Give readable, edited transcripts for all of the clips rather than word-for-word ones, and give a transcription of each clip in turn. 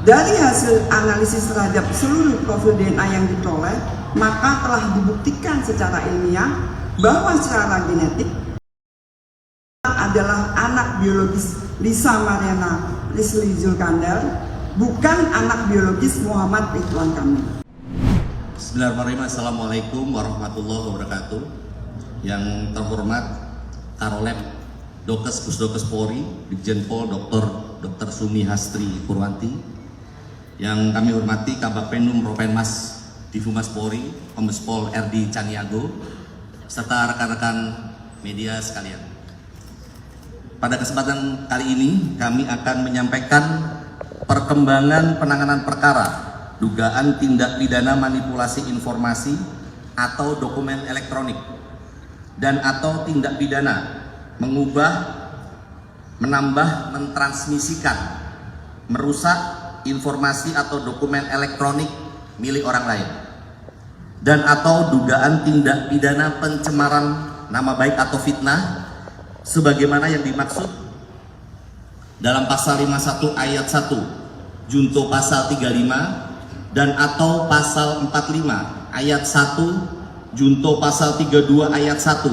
Dari hasil analisis terhadap seluruh profil DNA yang diperoleh, maka telah dibuktikan secara ilmiah bahwa secara genetik adalah anak biologis Lisa Mariana Lisli Zulkandar, bukan anak biologis Muhammad Ridwan Kamil. Bismillahirrahmanirrahim. Assalamualaikum warahmatullahi wabarakatuh. Yang terhormat Karolep Dokes Pusdokes Polri, Brigjen Pol Dr. Sumi Hastri Purwanti, yang kami hormati Kabagpenum Ropenmas Difumas Polri, Kombes Pol RD Caniago, serta rekan-rekan media sekalian. Pada kesempatan kali ini kami akan menyampaikan perkembangan penanganan perkara dugaan tindak pidana manipulasi informasi atau dokumen elektronik dan atau tindak pidana mengubah, menambah, mentransmisikan, merusak informasi atau dokumen elektronik milik orang lain, dan atau dugaan tindak pidana pencemaran nama baik atau fitnah sebagaimana yang dimaksud dalam pasal 51 ayat 1 junto pasal 35 dan atau pasal 45 ayat 1 junto pasal 32 ayat 1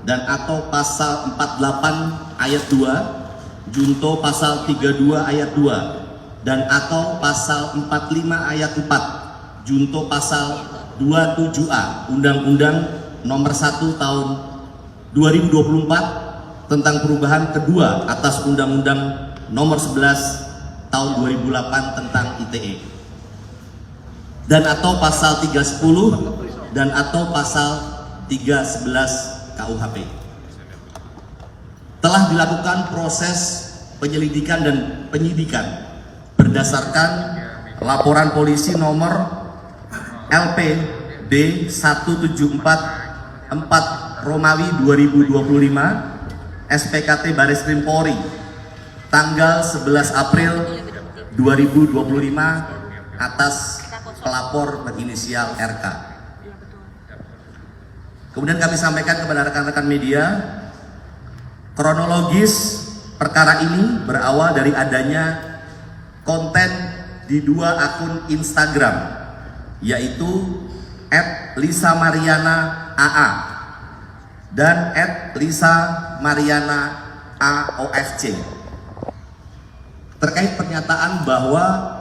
dan atau pasal 48 ayat 2 junto pasal 32 ayat 2 dan atau pasal 45 ayat 4 junto pasal 27A Undang-Undang Nomor 1 Tahun 2024 tentang perubahan kedua atas Undang-Undang Nomor 11 Tahun 2008 tentang ITE, dan atau pasal 310 dan atau pasal 311 KUHP. Telah dilakukan proses penyelidikan dan penyidikan berdasarkan laporan polisi nomor LP B1744 Romawi 2025 SPKT Bareskrim Polri tanggal 11 April 2025 atas pelapor berinisial RK. Kemudian kami sampaikan kepada rekan-rekan media, kronologis perkara ini berawal dari adanya konten di dua akun Instagram, yaitu @LisaMarianaAA dan @LisaMarianaAOFC, terkait pernyataan bahwa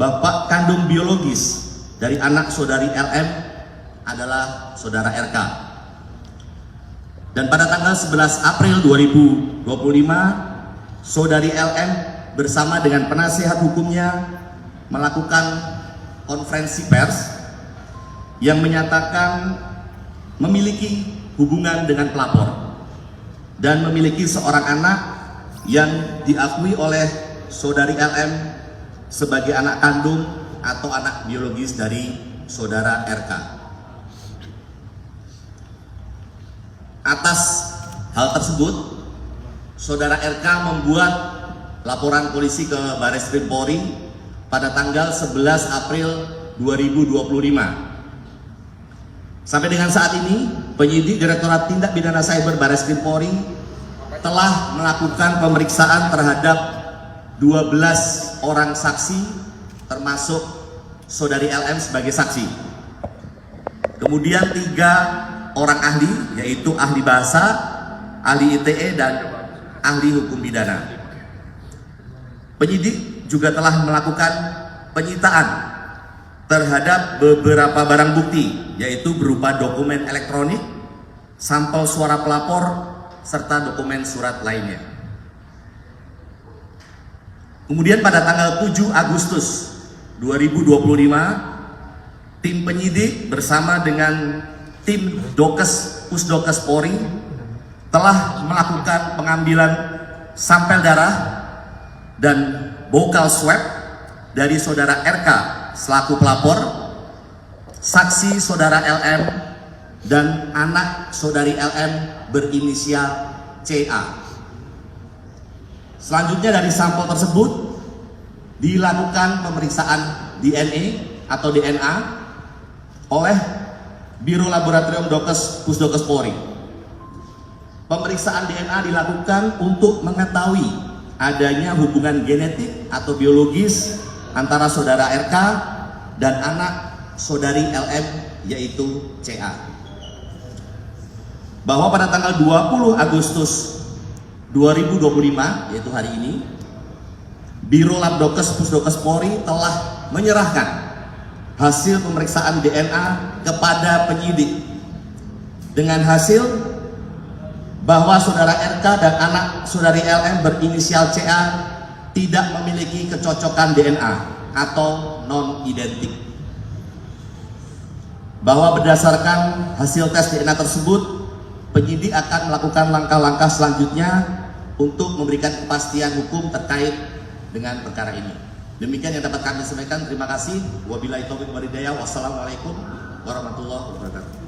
bapak kandung biologis dari anak saudari LM adalah saudara RK. Dan pada tanggal 11 April 2025, saudari LM bersama dengan penasihat hukumnya melakukan konferensi pers yang menyatakan memiliki hubungan dengan pelapor dan memiliki seorang anak yang diakui oleh saudari LM sebagai anak kandung atau anak biologis dari saudara RK. Atas hal tersebut, saudara RK membuat laporan polisi ke Bareskrim Polri pada tanggal 11 April 2025. Sampai dengan saat ini, penyidik Direktorat Tindak Pidana Cyber Bareskrim Polri telah melakukan pemeriksaan terhadap 12 orang saksi, termasuk saudari LM sebagai saksi. Kemudian 3 orang ahli, yaitu ahli bahasa, ahli ITE, dan ahli hukum pidana. Penyidik juga telah melakukan penyitaan terhadap beberapa barang bukti, yaitu berupa dokumen elektronik, sampel suara pelapor, serta dokumen surat lainnya. Kemudian pada tanggal 7 Agustus 2025, tim penyidik bersama dengan tim Dokes Pusdokes Polri telah melakukan pengambilan sampel darah dan bokal swab dari saudara RK selaku pelapor, saksi saudara LM, dan anak saudari LM berinisial CA. Selanjutnya dari sampel tersebut dilakukan pemeriksaan DNA atau DNA oleh Biro Laboratorium Dokes Pusdokes Polri. Pemeriksaan DNA dilakukan untuk mengetahui adanya hubungan genetik atau biologis antara saudara RK dan anak saudari LM yaitu CA. Bahwa pada tanggal 20 Agustus 2025 yaitu hari ini, Biro Labdokes Pusdokes Polri telah menyerahkan hasil pemeriksaan DNA kepada penyidik dengan hasil bahwa saudara RK dan anak saudari LM berinisial CA tidak memiliki kecocokan DNA atau non-identik. Bahwa berdasarkan hasil tes DNA tersebut, penyidik akan melakukan langkah-langkah selanjutnya untuk memberikan kepastian hukum terkait dengan perkara ini. Demikian yang dapat kami sampaikan. Terima kasih. Wabillahi taufiq wal hidayah. Wassalamualaikum warahmatullahi wabarakatuh.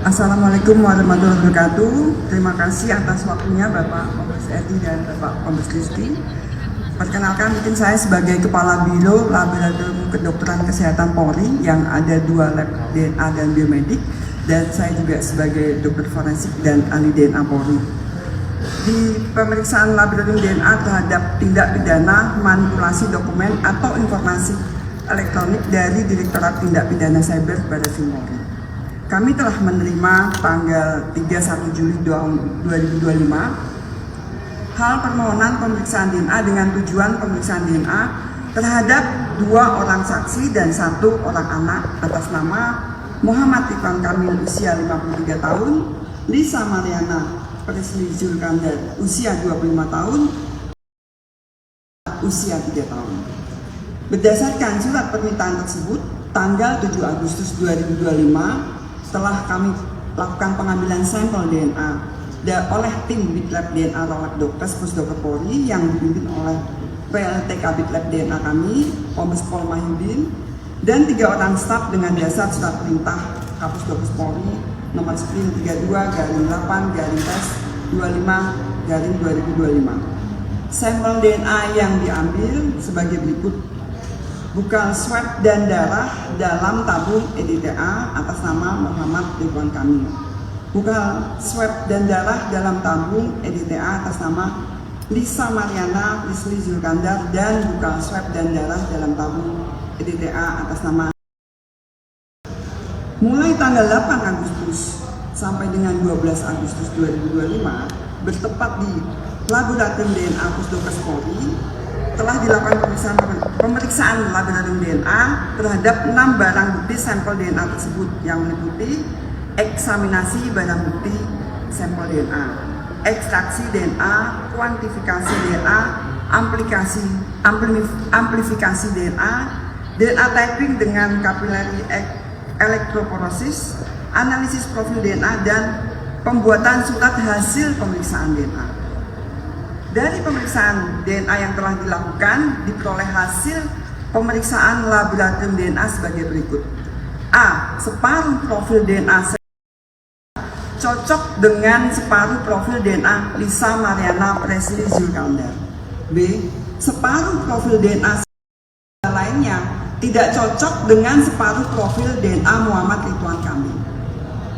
Assalamualaikum warahmatullahi wabarakatuh. Terima kasih atas waktunya Bapak Kombes Edi dan Bapak Kombes Rizky. Perkenalkan, mungkin saya sebagai Kepala Biro Laboratorium Kedokteran Kesehatan Polri yang ada 2 lab DNA dan biomedik, dan saya juga sebagai dokter forensik dan ahli DNA Polri. Di pemeriksaan laboratorium DNA terhadap tindak pidana manipulasi dokumen atau informasi elektronik dari Direktorat Tindak Pidana Cyber Baris Krim Polri, kami telah menerima tanggal 31 Juli 2025 hal permohonan pemeriksaan DNA dengan tujuan pemeriksaan DNA terhadap 2 orang saksi dan 1 orang anak atas nama Muhammad Ridwan Kamil usia 53 tahun, Lisa Mariana Presli Zulkandar usia 25 tahun, usia 3 tahun. Berdasarkan surat permintaan tersebut, tanggal 7 Agustus 2025 telah kami lakukan pengambilan sampel DNA oleh tim Bitlab DNA Labdokes Pusdokes Polri yang dipimpin oleh PLT Kabit Lab DNA kami, Kombes Pol Mahyudin, dan 3 orang staf dengan dasar surat perintah Kapusdokes Polri nomor 1032/-tes-25/2025. Sampel DNA yang diambil sebagai berikut: bukal swab dan darah dalam tabung EDTA atas nama Muhammad Ridwan Kamil, bukal swab dan darah dalam tabung EDTA atas nama Lisa Mariana Presli Zulkandar, dan bukal swab dan darah dalam tabung EDTA atas nama. Mulai tanggal 8 Agustus sampai dengan 12 Agustus 2025 bertepat di Laboratorium DNA Pusdokes Polri telah dilakukan pemeriksaan laboratorium DNA terhadap 6 barang bukti sampel DNA tersebut yang meliputi eksaminasi barang bukti sampel DNA, ekstraksi DNA, kuantifikasi DNA, amplifikasi DNA, DNA typing dengan capillary electrophoresis, analisis profil DNA, dan pembuatan surat hasil pemeriksaan DNA. Dari pemeriksaan DNA yang telah dilakukan, diperoleh hasil pemeriksaan laboratorium DNA sebagai berikut. A. Separuh profil DNA cocok dengan separuh profil DNA Lisa Mariana Presli Zulkandar. B. Separuh profil DNA lainnya tidak cocok dengan separuh profil DNA Muhammad Ridwan Kamil.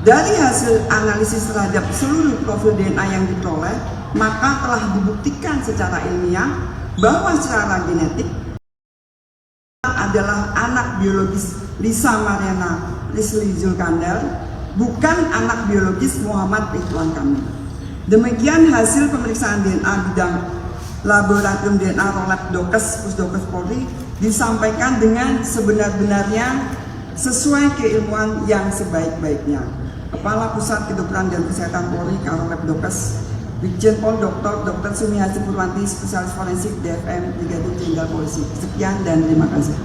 Dari hasil analisis terhadap seluruh profil DNA yang diperoleh, maka telah dibuktikan secara ilmiah bahwa secara genetik adalah anak biologis Lisa Mariana Presli Zulkandar, bukan anak biologis Muhammad Ridwan Kamil. Demikian hasil pemeriksaan DNA bidang Laboratorium DNA Labdokes Pusdokes Polri disampaikan dengan sebenar-benarnya sesuai keilmuan yang sebaik-baiknya. Kepala Pusat Kedokteran dan Kesehatan Polri Karo Labdokes Brigjen Pol Dr. Sumiati Purwanti, Spesialis Forensik DFM Brigadir Jenderal Polisi. Sekian dan terima kasih.